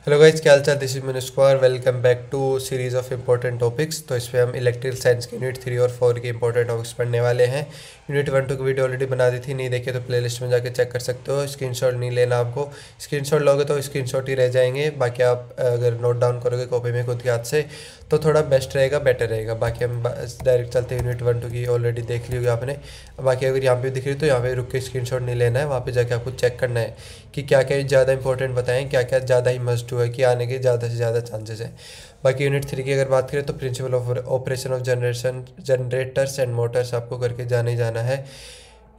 Hello guys, क्या हाल चाल। This is Manoj Kumar. Welcome back to series of important topics. तो इसमें हम इलेक्ट्रिकल साइंस के यूनिट 3 और 4 के इंपॉर्टेंट टॉपिक्स पढ़ने वाले हैं। यूनिट 1 2 की वीडियो ऑलरेडी बना दी थी, नहीं देखिए तो प्लेलिस्ट में जाके चेक कर सकते हो। स्क्रीनशॉट नहीं लेना आपको, स्क्रीनशॉट लोगे तो स्क्रीनशॉट ही रह जाएंगे। बाकी आप अगर नोट डाउन करोगे कॉपी में खुद के हाथ से तो थोड़ा बेस्ट रहेगा, बेटर रहेगा। बाकी हम डायरेक्ट चलते हैं। यूनिट 1 2 की ऑलरेडी देख ली होगी आपने। बाकी अगर यहाँ पे दिख रही तो यहाँ पे रुक के स्क्रीनशॉट नहीं लेना है, वहाँ पे जाके आपको चेक करना है कि क्या क्या ज़्यादा इंपॉर्टेंट बताएं, क्या क्या ज़्यादा ही मस्ट है कि आने के ज़्यादा से ज़्यादा चांसेस हैं। बाकी यूनिट 3 की अगर बात करें तो principle of operation of generators and Motors आपको करके जाना ही जाना है।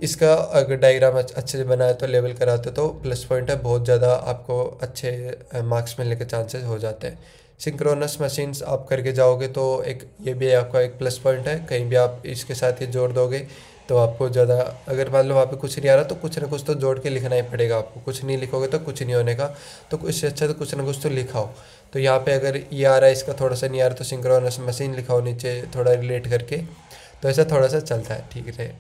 इसका अगर डायग्राम अच्छे से बनाए तो लेवल कराते तो प्लस पॉइंट है, बहुत ज़्यादा आपको अच्छे मार्क्स मिलने के चांसेस हो जाते हैं। सिंक्रोनस मशीन्स आप करके जाओगे तो एक ये भी आपका एक प्लस पॉइंट है। कहीं भी आप इसके साथ ये जोड़ दोगे तो आपको ज़्यादा, अगर मान लो वहाँ पे कुछ नहीं आ रहा तो कुछ ना कुछ तो जोड़ के लिखना ही पड़ेगा आपको। कुछ नहीं लिखोगे तो कुछ नहीं होने का, तो इससे अच्छा तो कुछ ना कुछ तो लिखाओ। तो यहाँ पे अगर ये आ रहा है, इसका थोड़ा सा नहीं आ रहा तो सिंक्रोनस मशीन लिखाओ नीचे थोड़ा रिलेट करके, तो ऐसा थोड़ा सा चलता है,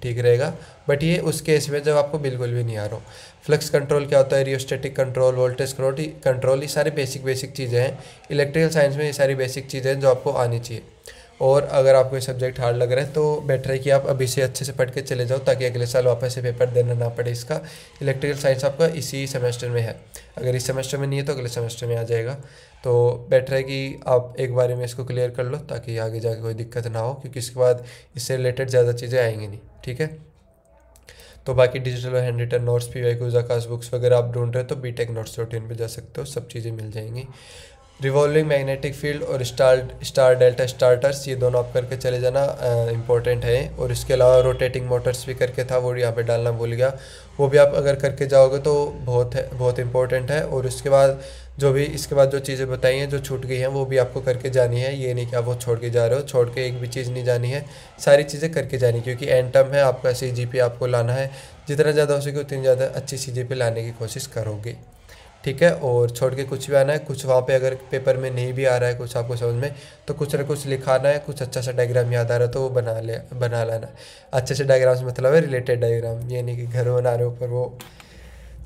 ठीक रहेगा। बट ये उस केस में जब आपको बिल्कुल भी नहीं आ रहा हो। फ्लक्स कंट्रोल क्या होता है, रियोस्टेटिक कंट्रोल, वोल्टेज कंट्रोल, ये सारी बेसिक चीज़ें हैं। इलेक्ट्रिकल साइंस में ये सारी बेसिक चीज़ें हैं जो आपको आनी चाहिए। और अगर आपको ये सब्जेक्ट हार्ड लग रहा है तो बेटर है कि आप अभी से अच्छे से पढ़ के चले जाओ, ताकि अगले साल वापस से पेपर देना ना पड़े इसका। इलेक्ट्रिकल साइंस आपका इसी सेमेस्टर में है, अगर इस सेमेस्टर में नहीं है तो अगले सेमेस्टर में आ जाएगा। तो बेटर है कि आप एक बार में इसको क्लियर कर लो ताकि आगे जाके कोई दिक्कत ना हो, क्योंकि इसके बाद इससे रिलेटेड ज़्यादा चीज़ें आएंगी नहीं, ठीक है। तो बाकी डिजिटल और hand written notes, P Y Qs, Aakash books वगैरह आप ढूंढ रहे हो तो बीटेक नोट्स.in पे जा सकते हो, सब चीज़ें मिल जाएंगी। रिवॉल्विंग मैग्नेटिक फील्ड और स्टार डेल्टा स्टार्टर्स, ये दोनों आप करके चले जाना, इंपॉर्टेंट है। और इसके अलावा रोटेटिंग मोटर्स भी करके था, वो यहाँ पे डालना भूल गया, वो भी आप अगर करके जाओगे तो बहुत इंपॉर्टेंट है। और इसके बाद इसके बाद जो चीज़ें बताई हैं जो छूट गई हैं वो भी आपको करके जानी है। ये नहीं कि आप वो छोड़ के जा रहे हो, छोड़ के एक भी चीज़ नहीं जानी है, सारी चीज़ें करके जानी, क्योंकि एंड टर्म है आपका। CGP आपको लाना है, जितना ज़्यादा हो सके उतनी ज़्यादा अच्छी CGP लाने की कोशिश करोगे, ठीक है। और छोड़ के कुछ भी आना है, कुछ वहाँ पे अगर पेपर में नहीं भी आ रहा है कुछ आपको समझ में, तो कुछ ना कुछ लिखाना है। कुछ अच्छा सा डायग्राम याद आ रहा है तो वो बना लेना। अच्छे से डायग्राम से मतलब है रिलेटेड डायग्राम, ये नहीं कि घर बना रहे हो ऊपर वो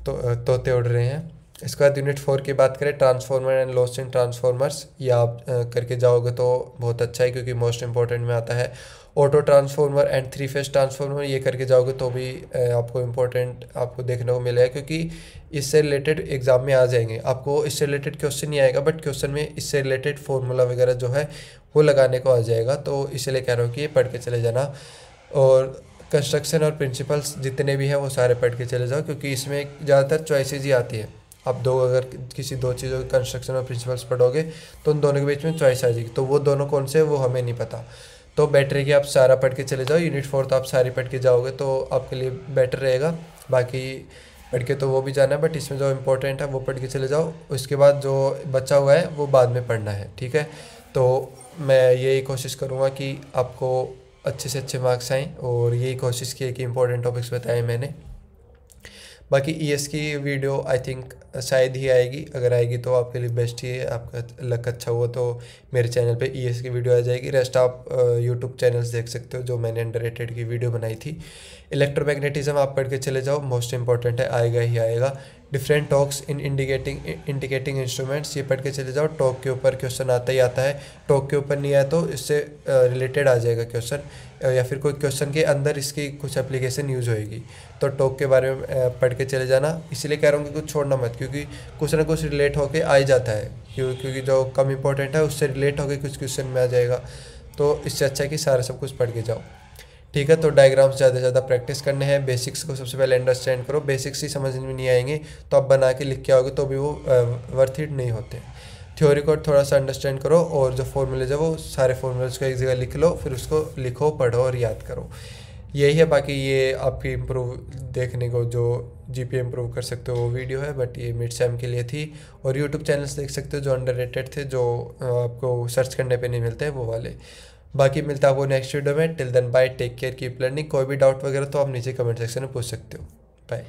तोते उड़ रहे हैं। इसके बाद यूनिट 4 की बात करें, transformer and loss in transformers, ये आप करके जाओगे तो बहुत अच्छा है, क्योंकि मोस्ट इंपॉर्टेंट में आता है। Auto transformer and 3 phase transformer, ये करके जाओगे तो भी आपको इम्पोर्टेंट आपको देखने को मिलेगा, क्योंकि इससे रिलेटेड एग्जाम में आ जाएंगे। आपको इससे रिलेटेड क्वेश्चन नहीं आएगा, बट क्वेश्चन में इससे रिलेटेड फार्मूला वगैरह जो है वो लगाने को आ जाएगा। तो इसलिए कह रहा हूँ कि ये पढ़ के चले जाना। और कंस्ट्रक्शन और प्रिंसिपल्स जितने भी हैं वो सारे पढ़ के चले जाओ, क्योंकि इसमें ज़्यादातर चॉइसेस ही आती है। आप अगर किसी दो चीज़ों की कंस्ट्रक्शन और प्रिंसिपल्स पढ़ोगे तो उन दोनों के बीच में चॉइस आ जाएगी, तो वो दोनों कौन से वो हमें नहीं पता। तो बेटर है कि आप सारा पढ़ के चले जाओ। यूनिट 4 तो आप सारी पढ़ के जाओगे तो आपके लिए बेटर रहेगा। बाकी पढ़ के तो वो भी जाना है, बट इसमें जो इम्पोर्टेंट है वो पढ़ के चले जाओ। उसके बाद जो बचा हुआ है वो बाद में पढ़ना है, ठीक है। तो मैं यही कोशिश करूँगा कि आपको अच्छे से अच्छे मार्क्स आएँ, और यही कोशिश की है कि इंपॉर्टेंट टॉपिक्स बताए मैंने। बाकी ES की वीडियो आई थिंक शायद ही आएगी, अगर आएगी तो आपके लिए बेस्ट ही है। आपका लक अच्छा हुआ तो मेरे चैनल पे ES की वीडियो आ जाएगी। रेस्ट आप यूट्यूब चैनल्स देख सकते हो जो मैंने अंडररेटेड की वीडियो बनाई थी। इलेक्ट्रोमैग्नेटिज्म आप पढ़ के चले जाओ, मोस्ट इंपॉर्टेंट है, आएगा ही आएगा। Different talks in indicating instruments, ये पढ़ के चले जाओ। टॉक के ऊपर क्वेश्चन आता ही आता है, टॉक के ऊपर नहीं आया तो इससे रिलेटेड आ जाएगा क्वेश्चन, या फिर कोई क्वेश्चन के अंदर इसकी कुछ एप्लीकेशन यूज होएगी। तो टॉक के बारे में पढ़ के चले जाना। इसलिए कह रहा हूँ कि कुछ छोड़ना मत, क्योंकि कुछ ना कुछ रिलेट होके आ ही जाता है, क्योंकि जो कम इंपॉर्टेंट है उससे रिलेट होके कुछ क्वेश्चन में आ जाएगा। तो इससे अच्छा है कि सारा सब कुछ पढ़ के जाओ, ठीक है। तो डायग्राम्स ज़्यादा से ज़्यादा प्रैक्टिस करने हैं। बेसिक्स को सबसे पहले अंडरस्टैंड करो, बेसिक्स ही समझ में नहीं आएंगे तो आप बना के लिख के आओगे तो भी वो वर्थ इट नहीं होते। थ्योरी को थोड़ा सा अंडरस्टैंड करो, और जो फॉर्मूलेज है वो सारे फॉर्मूलेज को एक जगह लिख लो, फिर उसको लिखो, पढ़ो और याद करो। यही है। बाकी ये आपकी इम्प्रूव देखने को जो GPA इम्प्रूव कर सकते हो वो वीडियो है, बट ये मिड सेम के लिए थी। और यूट्यूब चैनल्स देख सकते हो जो अंडररेटेड थे, जो आपको सर्च करने पे नहीं मिलते हैं वो वाले। बाकी मिलता है आपको नेक्स्ट वीडियो में। Till then bye, take care, keep learning. कोई भी डाउट वगैरह तो आप नीचे कमेंट सेक्शन में पूछ सकते हो। बाय।